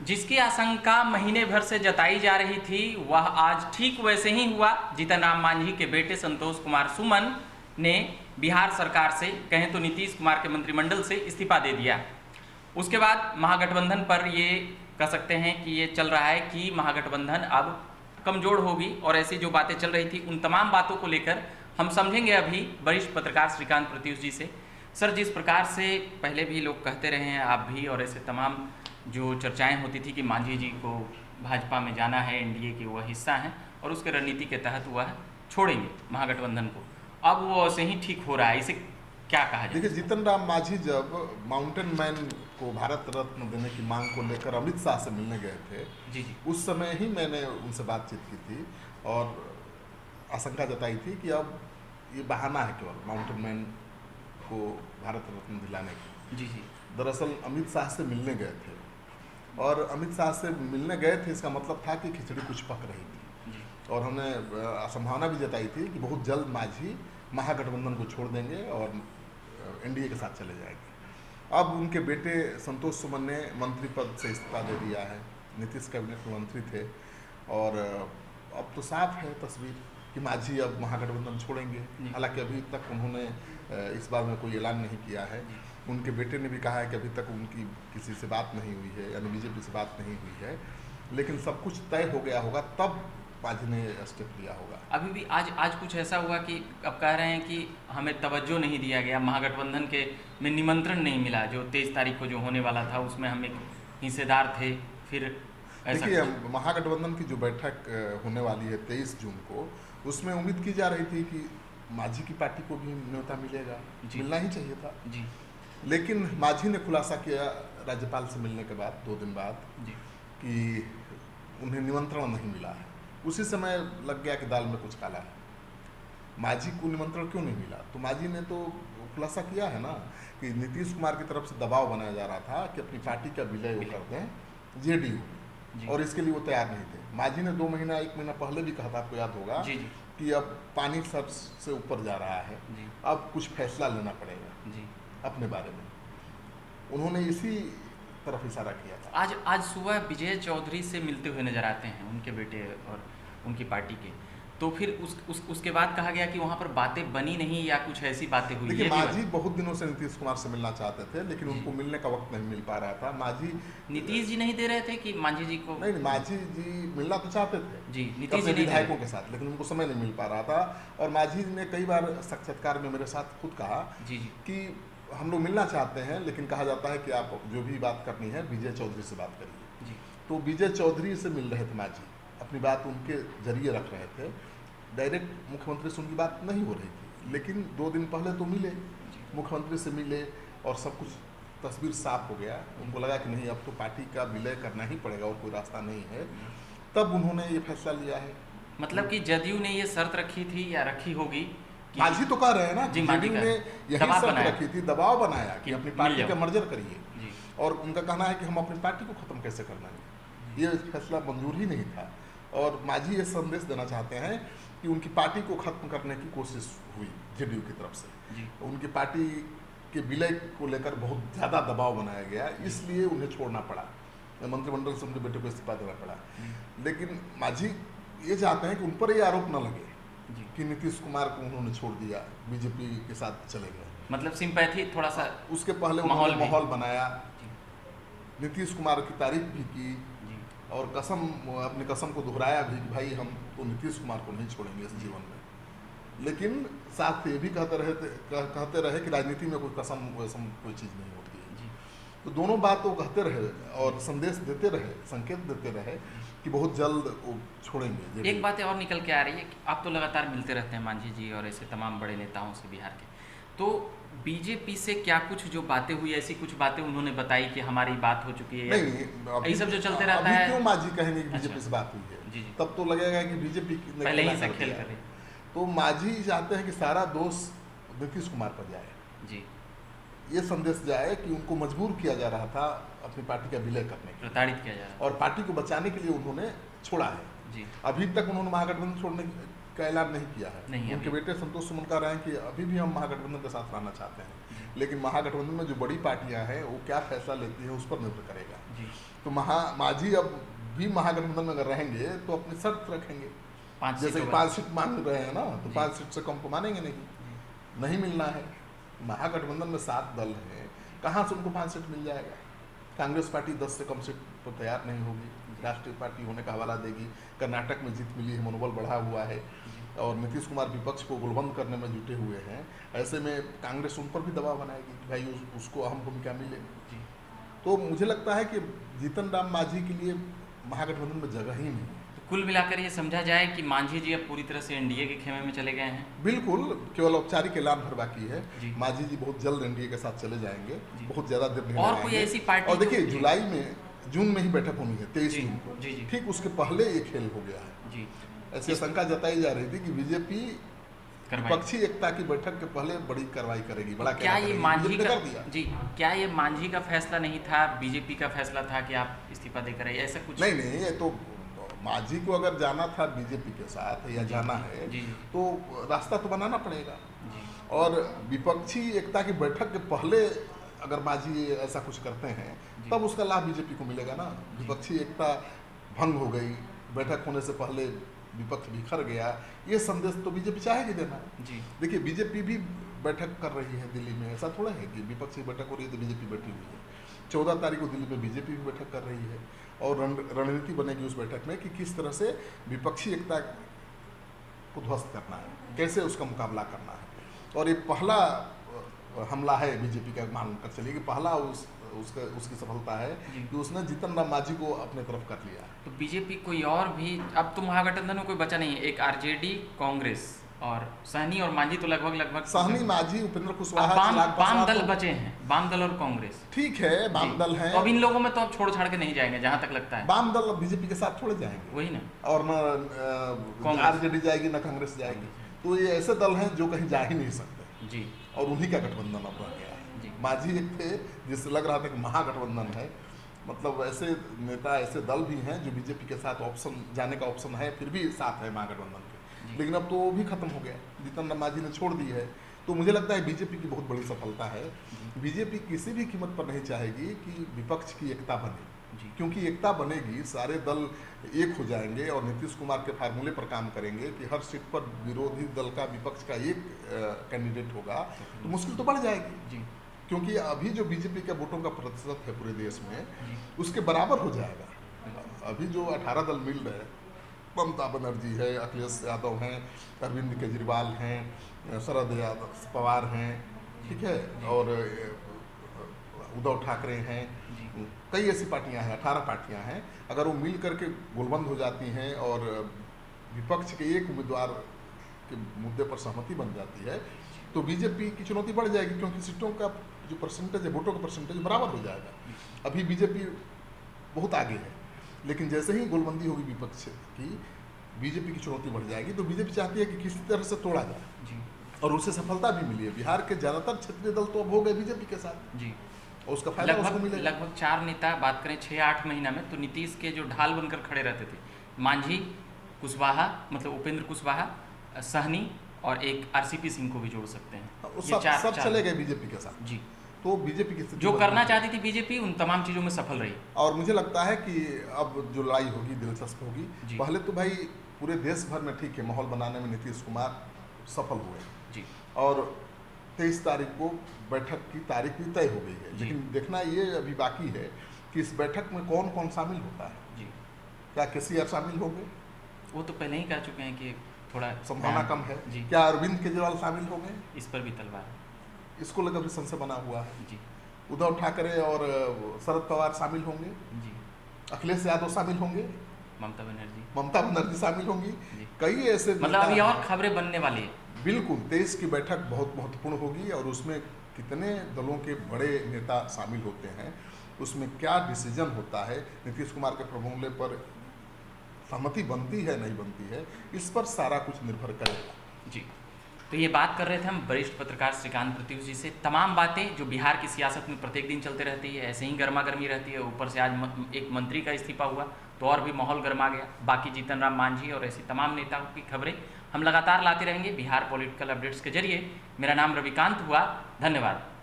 जिसकी आशंका महीने भर से जताई जा रही थी वह आज ठीक वैसे ही हुआ। जीतन राम मांझी के बेटे संतोष कुमार सुमन ने बिहार सरकार से, कहें तो नीतीश कुमार के मंत्रिमंडल से, इस्तीफा दे दिया। उसके बाद महागठबंधन पर ये कह सकते हैं कि ये चल रहा है कि महागठबंधन अब कमजोर होगी, और ऐसी जो बातें चल रही थी उन तमाम बातों को लेकर हम समझेंगे अभी वरिष्ठ पत्रकार श्रीकांत प्रत्युष जी से। सर, जिस प्रकार से पहले भी लोग कहते रहे हैं, आप भी, और ऐसे तमाम जो चर्चाएं होती थी कि मांझी जी को भाजपा में जाना है, एनडीए के वह हिस्सा हैं और उसके रणनीति के तहत वह छोड़ेंगे महागठबंधन को, अब वो ऐसे ही ठीक हो रहा है, इसे क्या कहा जाए? देखिए, जीतन राम मांझी जब माउंटेन मैन को भारत रत्न देने की मांग को लेकर अमित शाह से मिलने गए थे, जी जी, उस समय ही मैंने उनसे बातचीत की थी और आशंका जताई थी कि अब ये बहाना है केवल माउंटेन मैन को भारत रत्न दिलाने की। जी जी, दरअसल अमित शाह से मिलने गए थे, और अमित शाह से मिलने गए थे, इसका मतलब था कि खिचड़ी कुछ पक रही थी जी, और हमने संभावना भी जताई थी कि बहुत जल्द मांझी महागठबंधन को छोड़ देंगे और एनडीए के साथ चले जाएंगे। अब उनके बेटे संतोष सुमन ने मंत्री पद से इस्तीफा दे दिया है। नीतीश कैबिनेट में मंत्री थे और अब तो साफ है तस्वीर कि मांझी अब महागठबंधन छोड़ेंगे। हालांकि अभी तक उन्होंने इस बारे में कोई ऐलान नहीं किया है। उनके बेटे ने भी कहा है कि अभी तक उनकी किसी से बात नहीं हुई है, यानी बीजेपी से बात नहीं हुई है, लेकिन सब कुछ तय हो गया होगा तब मांझी ने स्टेप लिया होगा। अभी भी आज कुछ ऐसा हुआ कि अब कह रहे हैं कि हमें तवज्जो नहीं दिया गया, महागठबंधन के में निमंत्रण नहीं मिला, जो 23 तारीख को जो होने वाला था उसमें हम एक हिस्सेदार थे। फिर देखिए, महागठबंधन की जो बैठक होने वाली है 23 जून को, उसमें उम्मीद की जा रही थी कि मांझी की पार्टी को भी न्योता मिलेगा, मिलना ही चाहिए था जी। लेकिन मांझी ने खुलासा किया राज्यपाल से मिलने के बाद 2 दिन बाद जी, कि उन्हें निमंत्रण नहीं मिला है। उसी समय लग गया कि दाल में कुछ काला है, मांझी को निमंत्रण क्यों नहीं मिला। तो मांझी ने तो खुलासा किया है ना कि नीतीश कुमार की तरफ से दबाव बनाया जा रहा था कि अपनी पार्टी का विलय वो कर दें जेडीयू, और इसके लिए वो तैयार नहीं थे। मांझी ने 1 महीना पहले भी कहा था, आपको याद होगा, जी जी, कि अब पानी सर से ऊपर जा रहा है, अब कुछ फैसला लेना पड़ेगा जी। अपने बारे में। उन्होंने इसी तरफ इशारा किया था। आज सुबह विजय चौधरी से मिलते हुए नजर आते हैं उनके बेटे और उनकी पार्टी के, तो फिर उसके बाद कहा गया कि वहाँ पर बातें बनी नहीं या कुछ ऐसी बातें हुई। देखिए, मांझी बहुत दिनों से नीतीश कुमार से मिलना चाहते थे, लेकिन उनको मिलने का वक्त नहीं मिल पा रहा था। मांझी, नीतीश जी नहीं दे रहे थे कि मांझी जी को? नहीं, मांझी जी मिलना तो चाहते थे जी, नीतीश जी विधायकों के साथ, लेकिन उनको समय नहीं मिल पा रहा था। और मांझी ने कई बार साक्षात्कार में मेरे साथ खुद कहा जी जी, कि हम लोग मिलना चाहते हैं, लेकिन कहा जाता है कि आप जो भी बात करनी है विजय चौधरी से बात करिए। जी। तो विजय चौधरी से मिल रहे थे मांझी, अपनी बात उनके जरिए रख रहे थे, डायरेक्ट मुख्यमंत्री से उनकी बात नहीं हो रही थी। लेकिन 2 दिन पहले तो मिले, मुख्यमंत्री से मिले और सब कुछ तस्वीर साफ हो गया। उनको लगा कि नहीं, अब तो पार्टी का विलय करना ही पड़ेगा और कोई रास्ता नहीं है। तब उन्होंने ये फैसला लिया है। मतलब कि जदयू ने ये शर्त रखी थी या रखी होगी कि मांझी तो कह रहे हैं ना, जदयू ने यही शर्त रखी थी, दबाव बनाया कि अपनी पार्टी का मर्जर करिए, और उनका कहना है कि हम अपनी पार्टी को खत्म कैसे करना है। ये फैसला मंजूर ही नहीं था। और मांझी ये संदेश देना चाहते हैं कि उनकी पार्टी को खत्म करने की कोशिश हुई जेडीयू की तरफ से, उनकी पार्टी के विलय को लेकर बहुत ज़्यादा दबाव बनाया गया, इसलिए उन्हें छोड़ना पड़ा, मंत्रिमंडल से उनके बेटे को इस्तीफा देना पड़ा। लेकिन मांझी ये चाहते हैं कि उन पर ये आरोप न लगे कि नीतीश कुमार को उन्होंने छोड़ दिया, बीजेपी के साथ चले गए। मतलब सिंपैथी थोड़ा सा उसके पहले उन्होंने माहौल बनाया, नीतीश कुमार की तारीफ भी की और अपनी कसम को दोहराया भी कि भाई हम तो नीतीश कुमार को नहीं छोड़ेंगे इस जीवन में। लेकिन साथ ये भी कहते रहे कि राजनीति में कोई कसम वसम कोई चीज़ नहीं होती है। तो दोनों बात वो कहते रहे और संदेश देते रहे, संकेत देते रहे कि बहुत जल्द वो छोड़ेंगे। एक बात और निकल के आ रही है कि आप तो लगातार मिलते रहते हैं मांझी जी और ऐसे तमाम बड़े नेताओं से बिहार के, तो बीजेपी से क्या कुछ जो बातें हुई, ऐसी कुछ बातें उन्होंने बताई कि हमारी बात हो चुकी है? नहीं, यही सब जो चलते रहता है। क्यों मांझी कहेंगे कि बीजेपी से बात हुई है? तब तो लगेगा कि बीजेपी पहले ही से खेल कर रही। तो मांझी चाहते हैं कि सारा दोष नीतीश कुमार पर जाए जी, ये संदेश जाए कि उनको मजबूर किया जा रहा था अपनी पार्टी का विलय करने के, प्रताड़ित किया जा रहा है, और पार्टी को बचाने के लिए उन्होंने छोड़ा है। जी। अभी तक उन्होंने महागठबंधन छोड़ने का ऐलान नहीं किया है। उनके बेटे संतोष सुमन कह रहे हैं कि अभी भी हम महागठबंधन के साथ रहना चाहते हैं, लेकिन महागठबंधन में जो बड़ी पार्टियां हैं वो क्या फैसला लेती है उस पर निर्भर करेगा। तो मांझी अब भी महागठबंधन में अगर रहेंगे तो अपनी शर्त रखेंगे, जैसे कि 5 सीट मांग रहे हैं ना, तो 5 सीट से कम को मानेंगे नहीं मिलना है। महागठबंधन में 7 दल हैं, कहाँ से उनको 5 सीट मिल जाएगा? कांग्रेस पार्टी 10 से कम सीट पर तैयार नहीं होगी, राष्ट्रीय पार्टी होने का हवाला देगी। कर्नाटक में जीत मिली है, मनोबल बढ़ा हुआ है, और नीतीश कुमार विपक्ष को गुलबंद करने में जुटे हुए हैं। ऐसे में कांग्रेस उन पर भी दबाव बनाएगी कि भाई उसको अहम भूमिका मिले। तो मुझे लगता है कि जीतन राम मांझी के लिए महागठबंधन में जगह ही नहीं। कुल मिलाकर ये समझा जाए कि मांझी जी अब पूरी तरह से एनडीए के खेमे में चले गए हैं। बिल्कुल, केवल औपचारिक ऐलान भर बाकी है। मांझी जी बहुत जल्द एनडीए के साथ चले जाएंगे, बहुत ज्यादा देर नहीं। और कोई ऐसी पार्टी, और देखिए जून में ही बैठक होनी है 23 जून को, ठीक उसके पहले ये खेल हो गया है। ऐसी शंका जताई जा रही थी कि बीजेपी विपक्षी एकता की बैठक के पहले बड़ी कार्रवाई करेगी, बड़ा क्या ये मांझी का क्या ये मांझी का फैसला नहीं था, बीजेपी का फैसला था कि आप इस्तीफा देकर आइए, ऐसा कुछ? नहीं, ये तो मांझी को अगर जाना था बीजेपी के साथ या जाना है तो रास्ता तो बनाना पड़ेगा। और विपक्षी एकता की बैठक के पहले अगर मांझी ऐसा कुछ करते हैं तब उसका लाभ बीजेपी को मिलेगा ना। विपक्षी एकता भंग हो गई, बैठक होने से पहले विपक्ष बिखर गया, ये संदेश तो बीजेपी चाहेगी देना। देखिए बीजेपी भी बैठक कर रही है दिल्ली में, ऐसा थोड़ा है कि विपक्षी बैठक हो रही है तो बीजेपी बैठी हुई है। 14 तारीख को दिल्ली में बीजेपी भी बैठक कर रही है, और रणनीति बनेगी उस बैठक में कि किस तरह से विपक्षी एकता को ध्वस्त करना है, कैसे उसका मुकाबला करना है। और ये पहला हमला है बीजेपी का, मानकर चलिए कि पहला उसकी सफलता है कि उसने जीतन राम मांझी को अपने तरफ कर लिया। तो बीजेपी कोई और भी, अब तो महागठबंधन में कोई बचा नहीं है, एक आरजेडी, कांग्रेस और सहनी और मांझी तो लगभग सहनी, मांझी, उपेंद्र कुशवाहा, वाम दल बचे हैं, वाम दल और कांग्रेस। ठीक है, वाम दल है, तो अब इन लोगों में तो अब छोड़ छाड़ के नहीं जाएंगे जहां तक लगता है। वाम दल बीजेपी के साथ थोड़े जाएंगे, वही ना, और न आरजेडी जाएगी न कांग्रेस जाएगी। तो ये ऐसे दल हैं जो कहीं जा ही नहीं सकते जी, और उन्हीं का गठबंधन अब रह गया है। मांझी एक थे जिससे लग रहा था कि महागठबंधन है, मतलब ऐसे नेता, ऐसे दल भी हैं जो बीजेपी के साथ ऑप्शन जाने का ऑप्शन है, फिर भी साथ है महागठबंधन के, लेकिन अब तो वो भी खत्म हो गया, जीतन राम मांझी ने छोड़ दी है। तो मुझे लगता है बीजेपी की बहुत बड़ी सफलता है। बीजेपी किसी भी कीमत पर नहीं चाहेगी कि विपक्ष की एकता बने, क्योंकि एकता बनेगी, सारे दल एक हो जाएंगे और नीतीश कुमार के फार्मूले पर काम करेंगे कि हर सीट पर विरोधी दल का, विपक्ष का एक कैंडिडेट होगा, तो मुश्किल तो बढ़ जाएगी। क्योंकि अभी जो बीजेपी के वोटों का प्रतिशत है पूरे देश में, उसके बराबर हो जाएगा। अभी जो 18 दल मिल रहे हैं, ममता बनर्जी है, अखिलेश यादव हैं, अरविंद केजरीवाल हैं, शरद पवार हैं, ठीक है, और उद्धव ठाकरे हैं, कई ऐसी पार्टियां हैं, 18 पार्टियां हैं। अगर वो मिल करके गुलबंद हो जाती हैं और विपक्ष के एक उम्मीदवार के मुद्दे पर सहमति बन जाती है, तो बीजेपी की चुनौती बढ़ जाएगी, क्योंकि सीटों का जो परसेंटेज है, वोटों का परसेंटेज बराबर हो जाएगा। अभी बीजेपी बहुत आगे है, लेकिन जैसे ही गोलबंदी होगी विपक्ष की, बीजेपी की चुनौती बढ़ जाएगी। तो बीजेपी चाहती है कि किसी तरह से तोड़ा जाए, और उसे सफलता भी मिली है। बिहार के ज्यादातर क्षेत्रीय दल तो अब हो गए बीजेपी के साथ जी, और उसका फायदा उसको मिलेगा। लगभग 4 नेता, बात करें 6-8 महीना में, तो नीतीश के जो ढाल बनकर खड़े रहते थे, मांझी, कुशवाहा, मतलब उपेंद्र कुशवाहा, सहनी और एक आरसीपी सिंह को भी जोड़ सकते हैं। सब चले गए बीजेपी के साथ जी। तो बीजेपी की जो करना चाहती थी बीजेपी, उन तमाम चीजों में सफल रही। और मुझे लगता है कि अब जो लड़ाई होगी दिलचस्प होगी। पहले तो भाई पूरे देश भर में ठीक है, माहौल बनाने में नीतीश कुमार सफल हुए जी, और 23 तारीख को बैठक की तारीख भी तय हो गई है। लेकिन देखना ये अभी बाकी है कि इस बैठक में कौन कौन शामिल होता है जी। क्या केसीआर शामिल होंगे? वो तो पहले ही कह चुके हैं कि थोड़ा संभावना कम है जी। क्या अरविंद केजरीवाल शामिल होंगे? इस पर भी तलवार, इसको लेकर भी संशय बना हुआ है जी। उद्धव ठाकरे और शरद पवार शामिल होंगे जी। अखिलेश यादव शामिल होंगे, ममता बनर्जी शामिल होंगी, कई ऐसे, मतलब अभी और खबरें बनने वाली है। बिल्कुल, 23 की बैठक बहुत महत्वपूर्ण होगी, और उसमें कितने दलों के बड़े नेता शामिल होते हैं, उसमें क्या डिसीजन होता है, नीतीश कुमार के फॉर्मूले पर सहमति बनती है नहीं बनती है, इस पर सारा कुछ निर्भर करेगा जी। तो ये बात कर रहे थे हम वरिष्ठ पत्रकार श्रीकांत प्रत्युष जी से। तमाम बातें जो बिहार की सियासत में प्रत्येक दिन चलते रहती है, ऐसे ही गर्मा गर्मी रहती है। ऊपर से आज एक मंत्री का इस्तीफा हुआ तो और भी माहौल गर्मा गया। बाकी जीतन राम मांझी और ऐसी तमाम नेताओं की खबरें हम लगातार लाते रहेंगे बिहार पॉलिटिकल अपडेट्स के जरिए। मेरा नाम रविकांत हुआ, धन्यवाद।